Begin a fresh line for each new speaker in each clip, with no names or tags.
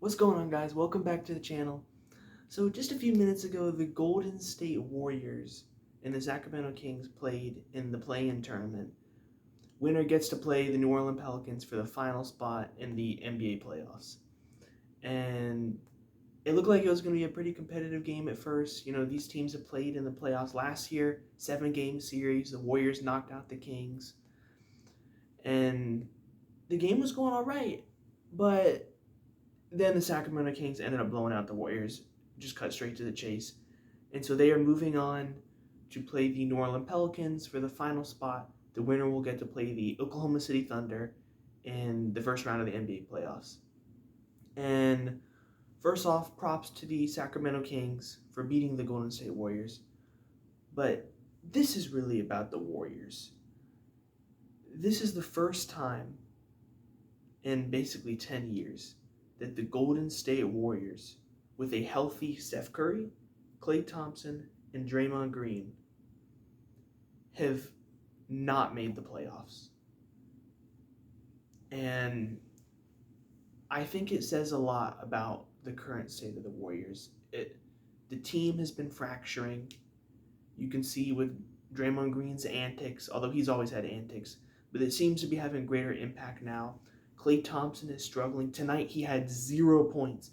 What's going on, guys? Welcome back to the channel. So just a few minutes ago, the Golden State Warriors and the Sacramento Kings played in the play-in tournament. Winner gets to play the New Orleans Pelicans for the final spot in the NBA playoffs. And it looked like it was going to be a pretty competitive game at first. You know, these teams have played in the playoffs last year, 7-game series. The Warriors knocked out the Kings. And the game was going all right. But then the Sacramento Kings ended up blowing out the Warriors, just cut straight to the chase. And so they are moving on to play the New Orleans Pelicans for the final spot. The winner will get to play the Oklahoma City Thunder in the first round of the NBA playoffs. And first off, props to the Sacramento Kings for beating the Golden State Warriors. But this is really about the Warriors. This is the first time in basically 10 years that the Golden State Warriors, with a healthy Steph Curry, Klay Thompson, and Draymond Green, have not made the playoffs. And I think it says a lot about the current state of the Warriors. The team has been fracturing. You can see with Draymond Green's antics, although he's always had antics, but it seems to be having greater impact now. Klay Thompson is struggling. Tonight he had 0 points.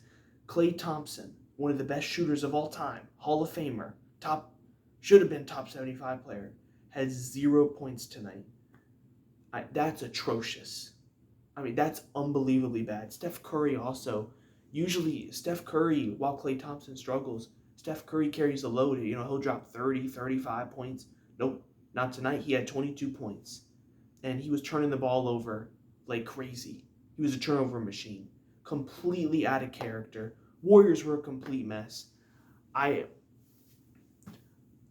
Klay Thompson, one of the best shooters of all time, Hall of Famer, should have been top 75 player, had 0 points tonight. That's atrocious. I mean, that's unbelievably bad. Steph Curry also. Usually, Steph Curry, while Klay Thompson struggles, Steph Curry carries the load. You know, he'll drop 30, 35 points. Nope, not tonight. He had 22 points. And he was turning the ball over like crazy. He was a turnover machine. Completely out of character. Warriors were a complete mess.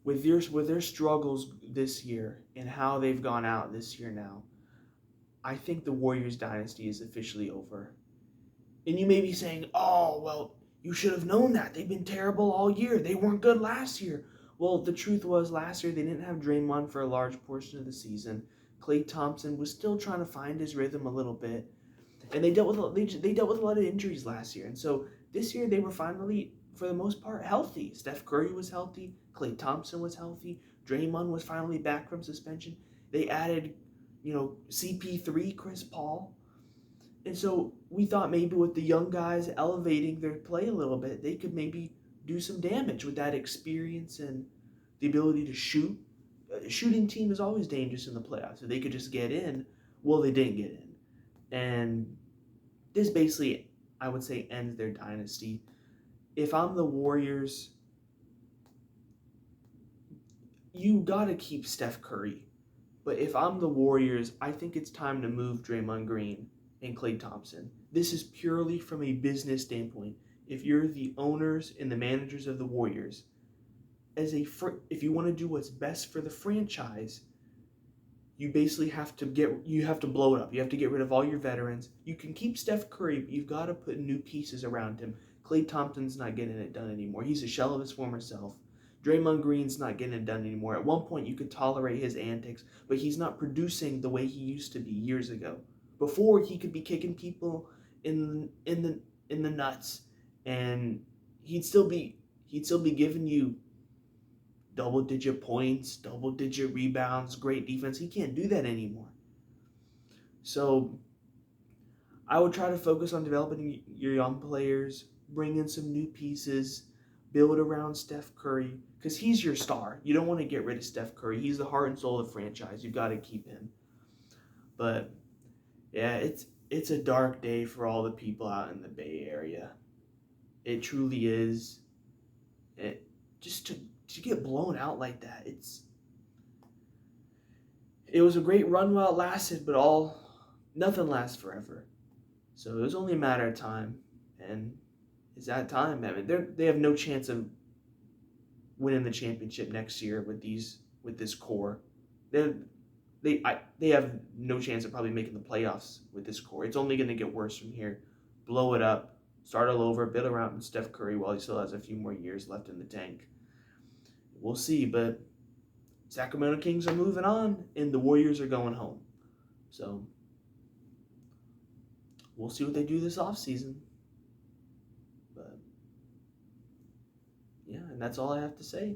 With their struggles this year and how they've gone out this year now, I think the Warriors dynasty is officially over. And you may be saying, oh, well, you should have known that. They've been terrible all year. They weren't good last year. Well, the truth was last year they didn't have Draymond for a large portion of the season. Klay Thompson was still trying to find his rhythm a little bit. And they dealt with a lot of injuries last year. And so this year they were finally, for the most part, healthy. Steph Curry was healthy. Klay Thompson was healthy. Draymond was finally back from suspension. They added, CP3, Chris Paul. And so we thought maybe with the young guys elevating their play a little bit, they could maybe do some damage with that experience and the ability to shoot. A shooting team is always dangerous in the playoffs. If they could just get in, well, they didn't get in. And this basically, I would say, ends their dynasty. If I'm the Warriors, you got to keep Steph Curry. But if I'm the Warriors, I think it's time to move Draymond Green and Klay Thompson. This is purely from a business standpoint. If you're the owners and the managers of the Warriors, if you want to do what's best for the franchise, you basically have to blow it up. You have to get rid of all your veterans. You can keep Steph Curry, but you've got to put new pieces around him. Klay Thompson's not getting it done anymore. He's a shell of his former self. Draymond Green's not getting it done anymore. At one point, you could tolerate his antics, but he's not producing the way he used to be years ago. Before, he could be kicking people in the nuts, and he'd still be giving you double-digit points, double-digit rebounds, great defense. He can't do that anymore. So I would try to focus on developing your young players, bring in some new pieces, build around Steph Curry, because he's your star. You don't want to get rid of Steph Curry. He's the heart and soul of the franchise. You've got to keep him. But yeah, it's a dark day for all the people out in the Bay Area. It truly is. Just to get blown out like that, it was a great run while it lasted, but nothing lasts forever. So it was only a matter of time, and it's that time. I mean, they have no chance of winning the championship next year with this core. They have no chance of probably making the playoffs with this core. It's only going to get worse from here. Blow it up, start all over, build around Steph Curry while he still has a few more years left in the tank. We'll see, but Sacramento Kings are moving on, and the Warriors are going home. So we'll see what they do this offseason. And that's all I have to say.